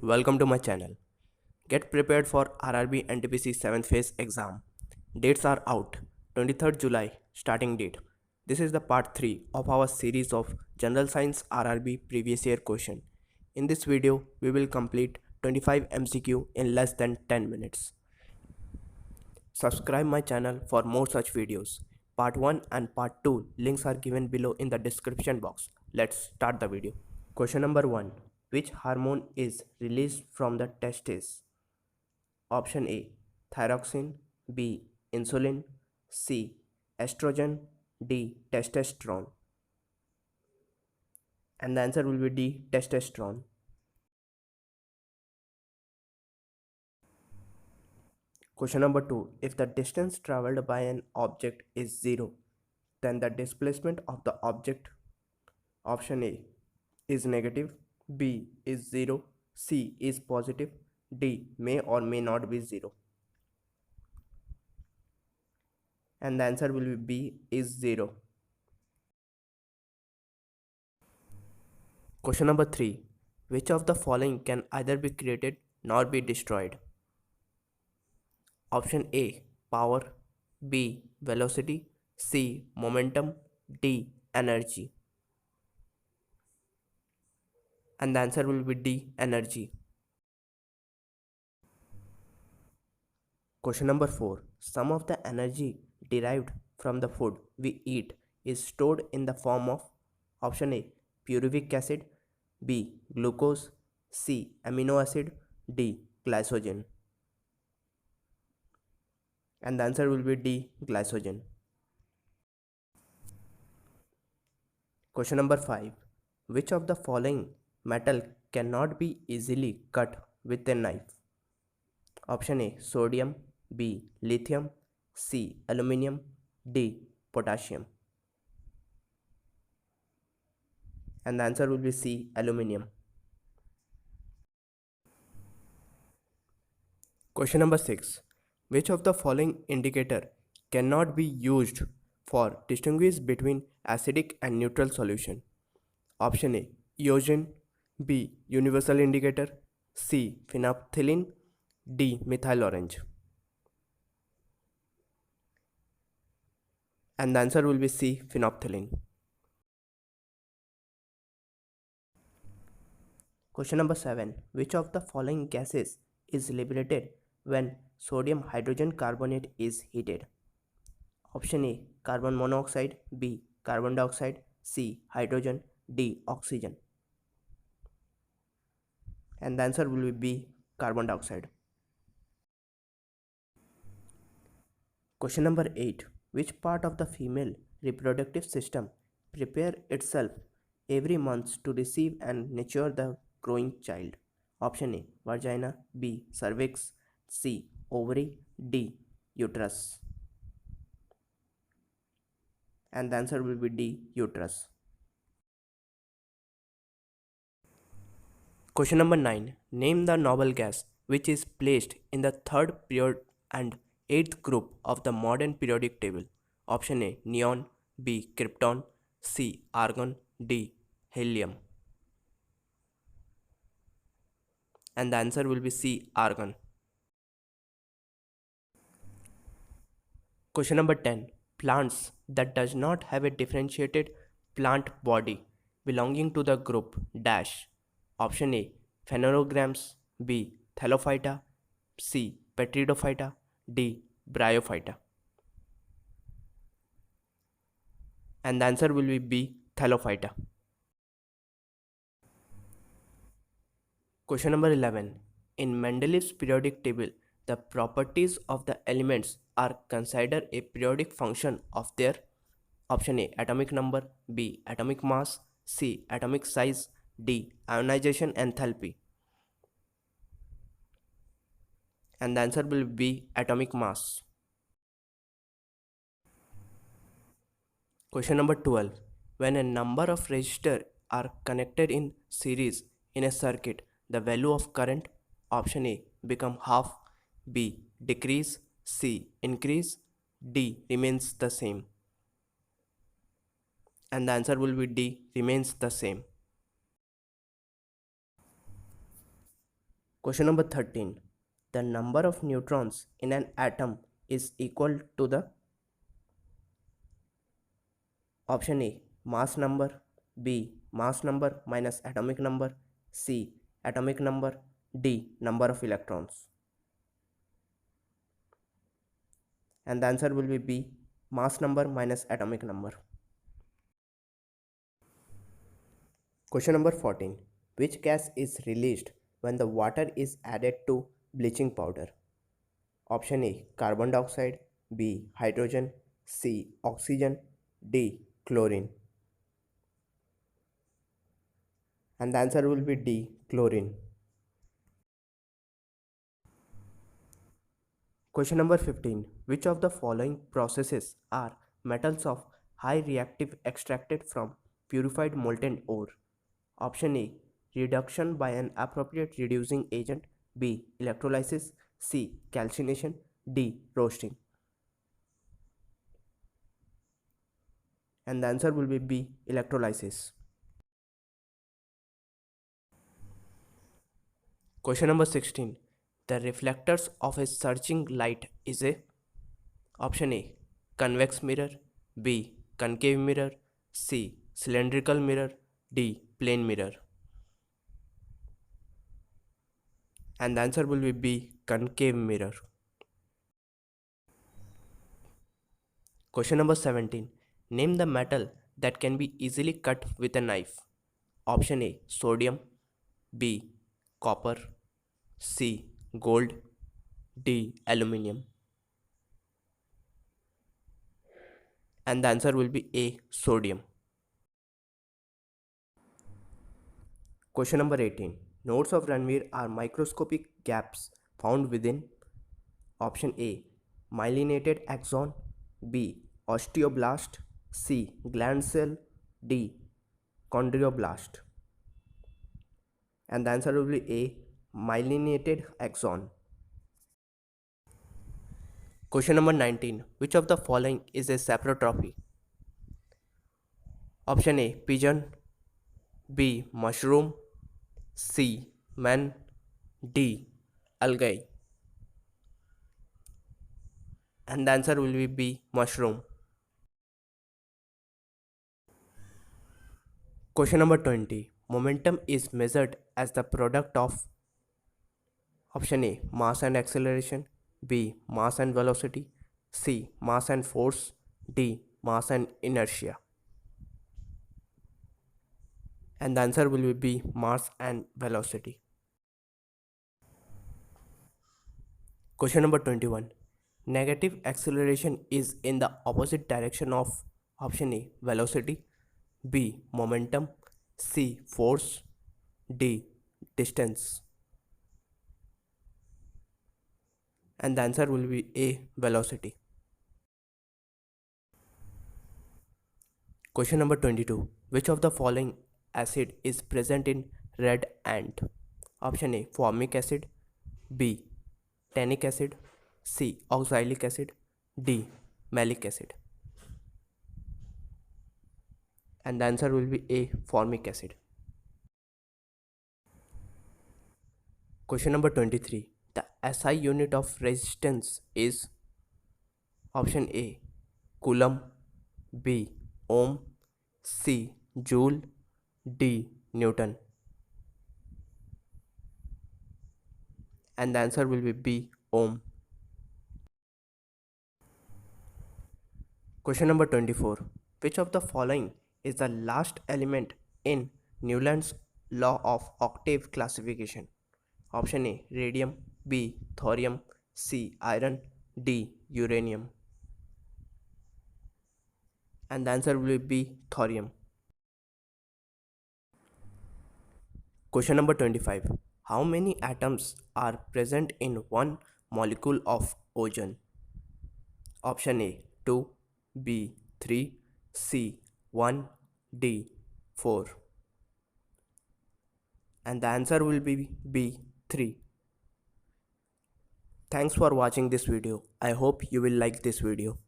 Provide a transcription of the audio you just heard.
welcome to my channel. Get prepared for RRB NTPC 7th phase exam. Dates are out. 23rd July starting date. This is the part 3 of our series of General Science RRB previous year question. In this video, we will complete 25 MCQ in less than 10 minutes. Subscribe my channel for more such videos. Part 1 and part 2 links are given below in the description box. Let's start the video. Question number 1. Which hormone is released from the testes? Option A. Thyroxine. B. Insulin. C. Estrogen. D. Testosterone. And the answer will be D. Testosterone. Question number 2. If the distance traveled by an object is 0, then the displacement of the object, option A, is negative, B is 0, C is positive, D may or may not be 0. And the answer will be B is 0. Question number 3. Which of the following can either be created nor be destroyed? Option A. Power. B. Velocity. C. Momentum. D. Energy. And the answer will be D. Energy. Question number 4. Some of the energy derived from the food we eat is stored in the form of, option A. Pyruvic acid. B. Glucose. C. Amino acid. D. Glycogen. And the answer will be D. Glycogen. Question number 5. Which of the following metal cannot be easily cut with a knife? Option A. Sodium. B. Lithium. C. Aluminium. D. Potassium. And the answer will be C. Aluminium. Question number 6. Which of the following indicator cannot be used for distinguish between acidic and neutral solution? Option A. Eosin. B. Universal indicator. C. Phenolphthalein. D. Methyl orange. And the answer will be C. Phenolphthalein. Question number 7. Which of the following gases is liberated when sodium hydrogen carbonate is heated? Option A. Carbon monoxide. B. Carbon dioxide. C. Hydrogen. D. Oxygen. And the answer will be B. Carbon dioxide. Question number 8. Which part of the female reproductive system prepare itself every month to receive and nurture the growing child? Option A. Vagina. B. Cervix. C. Ovary. D. Uterus. And the answer will be D. Uterus. Question number 9. Name the noble gas which is placed in the third period and 8th group of the modern periodic table. Option A. Neon. B. Krypton. C. Argon. D. Helium. And the answer will be C. Argon. Question number 10. Plants that does not have a differentiated plant body belonging to the group dash. Option A. Phanerogams. B. Thallophyta. C. Petridophyta. D. Bryophyta. And the answer will be B. Thallophyta. Question number 11. In Mendeleev's periodic table, the properties of the elements are considered a periodic function of their, option A. Atomic number. B. Atomic mass. C. Atomic size. D. Ionization enthalpy. And the answer will be atomic mass. Question number 12. When a number of resistors are connected in series in a circuit, the value of current, option A, become half. B. Decrease. C. Increase. D. Remains the same. And the answer will be D. Remains the same. Question number 13. The number of neutrons in an atom is equal to the option A, mass number, B, mass number minus atomic number, C, atomic number, D, number of electrons. And the answer will be B, mass number minus atomic number. Question number 14. Which gas is released when the water is added to bleaching powder? Option A, carbon dioxide, B, hydrogen, C, oxygen, D, chlorine. And the answer will be D, chlorine. Question number 15. Which of the following processes are metals of high reactive extracted from purified molten ore? Option A, reduction by an appropriate reducing agent, B, electrolysis, C, calcination, D, roasting. And the answer will be B, electrolysis. Question number 16. The reflectors of a searching light is a option A, convex mirror, B, concave mirror, C, cylindrical mirror, D, plane mirror. And the answer will be B, concave mirror. Question number 17. Name the metal that can be easily cut with a knife. Option A, sodium, B, copper, C, gold, D, aluminium. And the answer will be A, sodium. Question number 18. Nodes of Ranvier are microscopic gaps found within option A, myelinated axon, B, osteoblast, C, gland cell, D, chondroblast. And the answer will be A, myelinated axon. Question number 19. Which of the following is a saprotrophy? Option A, pigeon, B, mushroom, C, man, D, algae. And the answer will be B, mushroom. Question number 20. Momentum is measured as the product of option A, mass and acceleration, B, mass and velocity, C, mass and force, D, mass and inertia. And the answer will be B, mass and velocity. Question number 21. Negative acceleration is in the opposite direction of option A, velocity, B, momentum, C, force, D, distance. And the answer will be A, velocity. Question number 22. Which of the following acid is present in red ant? Option A, formic acid, B, tannic acid, C, oxalic acid, D, malic acid. And the answer will be A, formic acid. Question number 23. The SI unit of resistance is option A, coulomb, B, ohm, C, joule, D, Newton. And the answer will be B, ohm. Question number 24. Which of the following is the last element in Newland's law of octave classification? Option A, radium, B, thorium, C, iron, D, uranium. And the answer will be thorium. Question number 25. How many atoms are present in one molecule of ozone? Option A, 2, B, 3, C, 1, D, 4. And the answer will be B, 3. Thanks for watching this video. I hope you will like this video.